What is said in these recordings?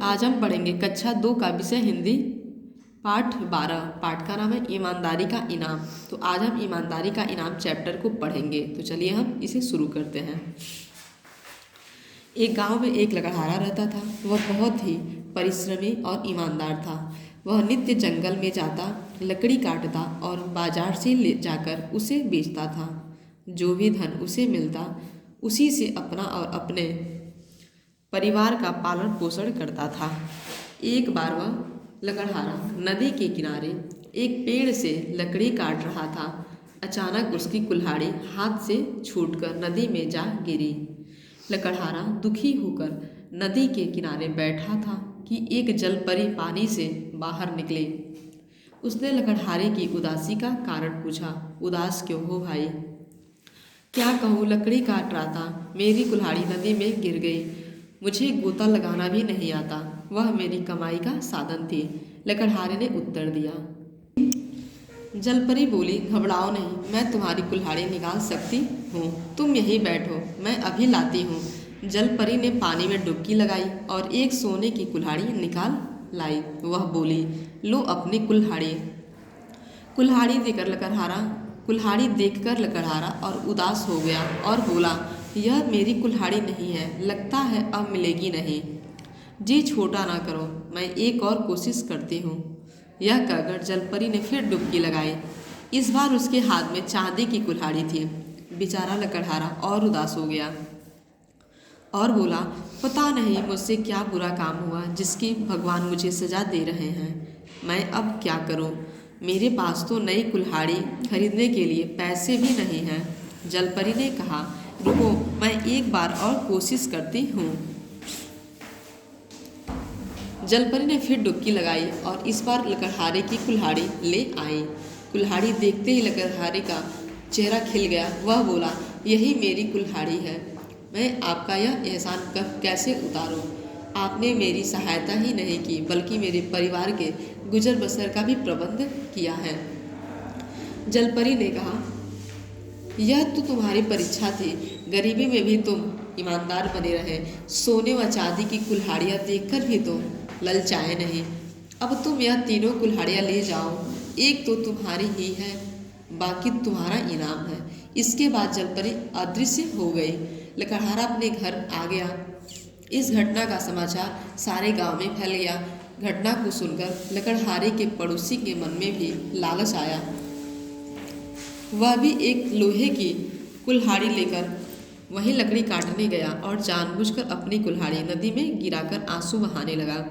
आज हम पढ़ेंगे कक्षा 2 का विषय हिंदी पाठ 12। पाठ का नाम है ईमानदारी का इनाम। तो आज हम ईमानदारी का इनाम चैप्टर को पढ़ेंगे। तो चलिए हम इसे शुरू करते हैं। एक गांव में एक लकड़हारा रहता था। वह बहुत ही परिश्रमी और ईमानदार था। वह नित्य जंगल में जाता, लकड़ी काटता और बाजार से ले जाकर उसे बेचता था। जो भी धन उसे मिलता उसी से अपना और अपने परिवार का पालन पोषण करता था। एक बार वह लकड़हारा नदी के किनारे एक पेड़ से लकड़ी काट रहा था। अचानक उसकी कुल्हाड़ी हाथ से छूटकर नदी में जा गिरी। लकड़हारा दुखी होकर नदी के किनारे बैठा था कि एक जलपरी पानी से बाहर निकले। उसने लकड़हारे की उदासी का कारण पूछा। उदास क्यों हो भाई? क्या कहूँ, लकड़ी काट रहा था, मेरी कुल्हाड़ी नदी में गिर गई। मुझे गोता लगाना भी नहीं आता, वह मेरी कमाई का साधन थी, लकड़हारे ने उत्तर दिया। जलपरी बोली, घबराओ नहीं, मैं तुम्हारी कुल्हाड़ी निकाल सकती हूँ, तुम यहीं बैठो, मैं अभी लाती हूँ। जलपरी ने पानी में डुबकी लगाई और एक सोने की कुल्हाड़ी निकाल लाई। वह बोली, लो अपनी कुल्हाड़ी। कुल्हाड़ी देखकर लकड़हारा और उदास हो गया और बोला, यह मेरी कुल्हाड़ी नहीं है, लगता है अब मिलेगी नहीं। जी छोटा ना करो, मैं एक और कोशिश करती हूँ। यह कहकर जलपरी ने फिर डुबकी लगाई। इस बार उसके हाथ में चांदी की कुल्हाड़ी थी। बेचारा लकड़हारा और उदास हो गया और बोला, पता नहीं मुझसे क्या बुरा काम हुआ जिसकी भगवान मुझे सजा दे रहे हैं। मैं अब क्या करूँ? मेरे पास तो नई कुल्हाड़ी खरीदने के लिए पैसे भी नहीं हैं। जलपरी ने कहा, रुको, मैं एक बार और कोशिश करती हूँ। जलपरी ने फिर डुबकी लगाई और इस बार लकड़हारे की कुल्हाड़ी ले आई। कुल्हाड़ी देखते ही लकड़हारे का चेहरा खिल गया। वह बोला, यही मेरी कुल्हाड़ी है, मैं आपका यह एहसान कैसे उतारूँ? आपने मेरी सहायता ही नहीं की बल्कि मेरे परिवार के गुजर बसर का भी प्रबंध किया है। जलपरी ने कहा, यह तो तुम्हारी परीक्षा थी, गरीबी में भी तुम ईमानदार बने रहे। सोने व चांदी की कुल्हाड़ियाँ देखकर भी तुम ललचाए नहीं। अब तुम यह तीनों कुल्हाड़ियाँ ले जाओ, एक तो तुम्हारी ही है, बाकी तुम्हारा इनाम है। इसके बाद जलपरी अदृश्य हो गई। लकड़हारा अपने घर आ गया। इस घटना का समाचार सारे गांव में फैल गया। घटना को सुनकर लकड़हारे के पड़ोसी के मन में भी लालच आया। वह भी एक लोहे की कुल्हाड़ी लेकर वही लकड़ी काटने गया और जानबूझकर अपनी कुल्हाड़ी नदी में गिराकर आंसू बहाने लगा।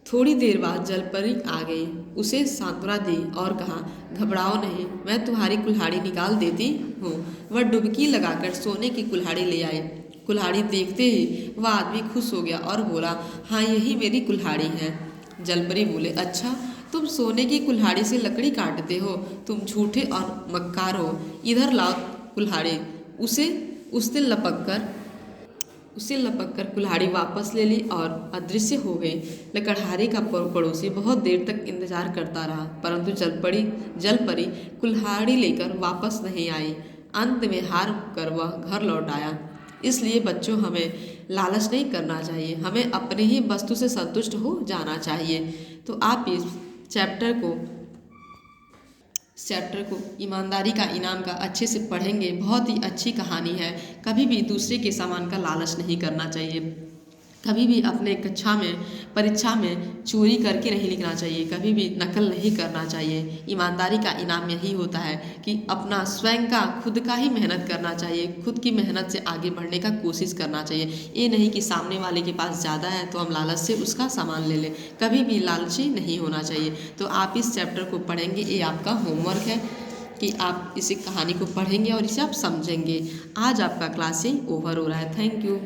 थोड़ी देर बाद जलपरी आ गई, उसे सांत्वना दी और कहा, घबराओ नहीं, मैं तुम्हारी कुल्हाड़ी निकाल देती हूँ। वह डुबकी लगाकर सोने की कुल्हाड़ी ले आई। कुल्हाड़ी देखते ही वह आदमी खुश हो गया और बोला, हाँ यही मेरी कुल्हाड़ी है। जलपरी बोले, अच्छा तुम सोने की कुल्हाड़ी से लकड़ी काटते हो, तुम झूठे और मक्कार हो, इधर लाओ कुल्हाड़ी। उसने लपक कर कुल्हाड़ी वापस ले ली और अदृश्य हो गई। लकड़हारे का पड़ोसी बहुत देर तक इंतजार करता रहा, परंतु जलपरी कुल्हाड़ी लेकर वापस नहीं आई। अंत में हार कर वह घर लौट आया। इसलिए बच्चों, हमें लालच नहीं करना चाहिए, हमें अपनी ही वस्तु से संतुष्ट हो जाना चाहिए। तो आप इस चैप्टर को ईमानदारी का इनाम का अच्छे से पढ़ेंगे। बहुत ही अच्छी कहानी है। कभी भी दूसरे के सामान का लालच नहीं करना चाहिए। कभी भी अपने परीक्षा में चोरी करके नहीं लिखना चाहिए। कभी भी नकल नहीं करना चाहिए। ईमानदारी का इनाम यही होता है कि अपना स्वयं का खुद का ही मेहनत करना चाहिए, खुद की मेहनत से आगे बढ़ने का कोशिश करना चाहिए। ये नहीं कि सामने वाले के पास ज़्यादा है तो हम लालच से उसका सामान ले लें। कभी भी लालची नहीं होना चाहिए। तो आप इस चैप्टर को पढ़ेंगे, ये आपका होमवर्क है कि आप इस कहानी को पढ़ेंगे और इसे आप समझेंगे। आज आपका क्लास ही ओवर हो रहा है। Thank you.